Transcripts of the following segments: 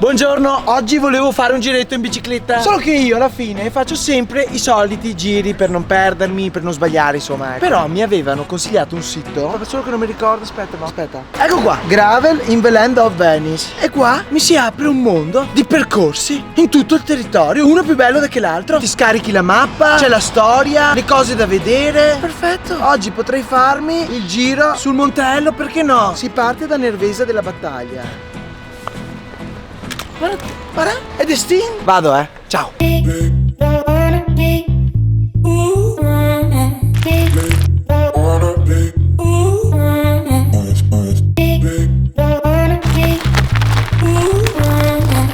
Buongiorno, oggi volevo fare un giretto in bicicletta. Solo che io alla fine faccio sempre i soliti giri per non perdermi, per non sbagliare, insomma, ecco. Però mi avevano consigliato un sito, solo che non mi ricordo, aspetta. Ecco qua, Gravel in the Land of Venice. E qua mi si apre un mondo di percorsi in tutto il territorio, uno più bello che l'altro. Ti scarichi la mappa, c'è la storia, le cose da vedere. Perfetto. Oggi potrei farmi il giro sul Montello, perché no? Si parte da Nervesa della Battaglia. Guarda, è Destin. Vado, ciao.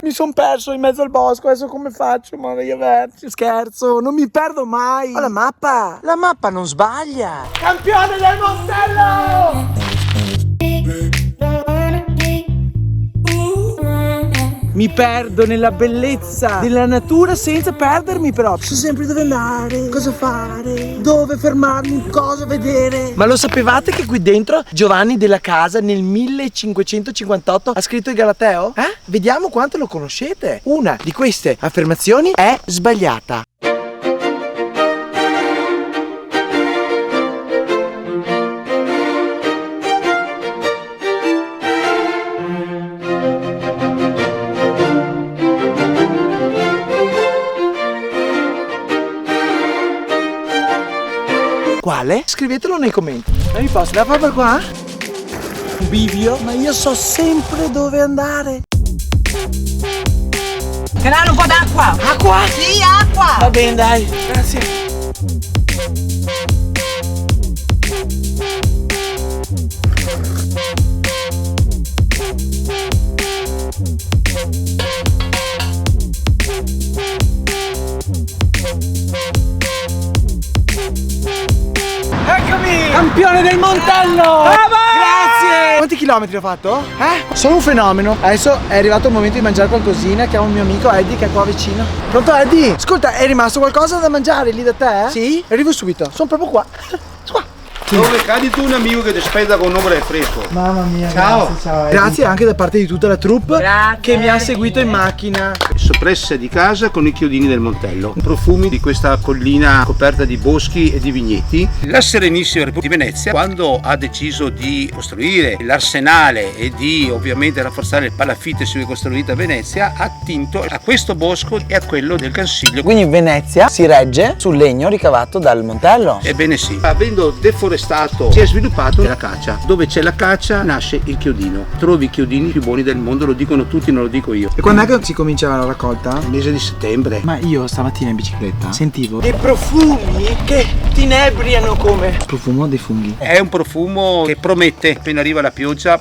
Mi son perso in mezzo al bosco, adesso come faccio? Ma io scherzo, non mi perdo mai. Ma la mappa non sbaglia. Campione del Montello! Mi perdo nella bellezza della natura senza perdermi, però so sempre dove andare, cosa fare, dove fermarmi, cosa vedere. Ma lo sapevate che qui dentro Giovanni della Casa nel 1558 ha scritto il Galateo? Vediamo quanto lo conoscete. Una di queste affermazioni è sbagliata. Quale? Scrivetelo nei commenti. Non mi posso, la proprio qua? Un bivio? Ma io so sempre dove andare. Canale un po' d'acqua! Acqua? Sì, acqua! Va bene, dai, grazie. Eccomi! Campione del Montello! Bravo! Grazie! Quanti chilometri ho fatto? Sono un fenomeno. Adesso è arrivato il momento di mangiare qualcosina. Chiamo il mio amico Eddie che è qua vicino. Pronto Eddie? Ascolta, è rimasto qualcosa da mangiare lì da te? Sì? Arrivo subito. Sono proprio qua. Qua. Dove cadi tu un amico che ti aspetta con un ombre fresco. Mamma mia, ciao. Grazie, grazie anche da parte di tutta la troupe che mi ha seguito in macchina. Soppresse di casa con i chiodini del Montello, profumi di questa collina coperta di boschi e di vigneti. La Serenissima Repubblica di Venezia, quando ha deciso di costruire l'arsenale e di ovviamente rafforzare il palafitte che costruita a Venezia, ha attinto a questo bosco e a quello del Cansiglio. Quindi Venezia si regge sul legno ricavato dal Montello. Ebbene sì, avendo deforestato si è sviluppato la caccia. Dove c'è la caccia nasce il chiodino. Trovi i chiodini più buoni del mondo, lo dicono tutti, non lo dico io. E quando è che si comincia la raccolta? Il mese di settembre. Ma io stamattina in bicicletta sentivo dei profumi che ti inebriano come profumo dei funghi. È un profumo che promette, appena arriva la pioggia.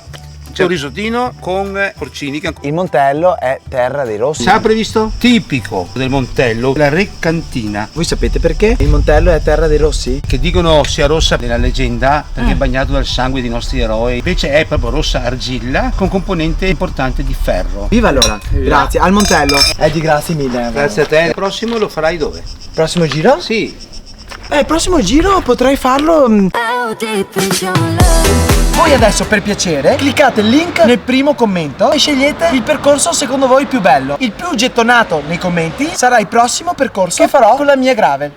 C'è un risottino con porcini. Il Montello è terra dei rossi. Sa previsto? Tipico del Montello, la Recantina. Voi sapete perché il Montello è terra dei rossi? Che dicono sia rossa nella leggenda perché è bagnato dal sangue dei nostri eroi. Invece è proprio rossa argilla con componente importante di ferro. Viva allora! Grazie, al Montello. Eddie, grazie mille. Grazie a te. Il prossimo lo farai dove? Prossimo giro? Sì. Il prossimo giro potrei farlo. Voi adesso per piacere cliccate il link nel primo commento e scegliete il percorso secondo voi più bello. Il più gettonato nei commenti sarà il prossimo percorso che farò con la mia Gravel.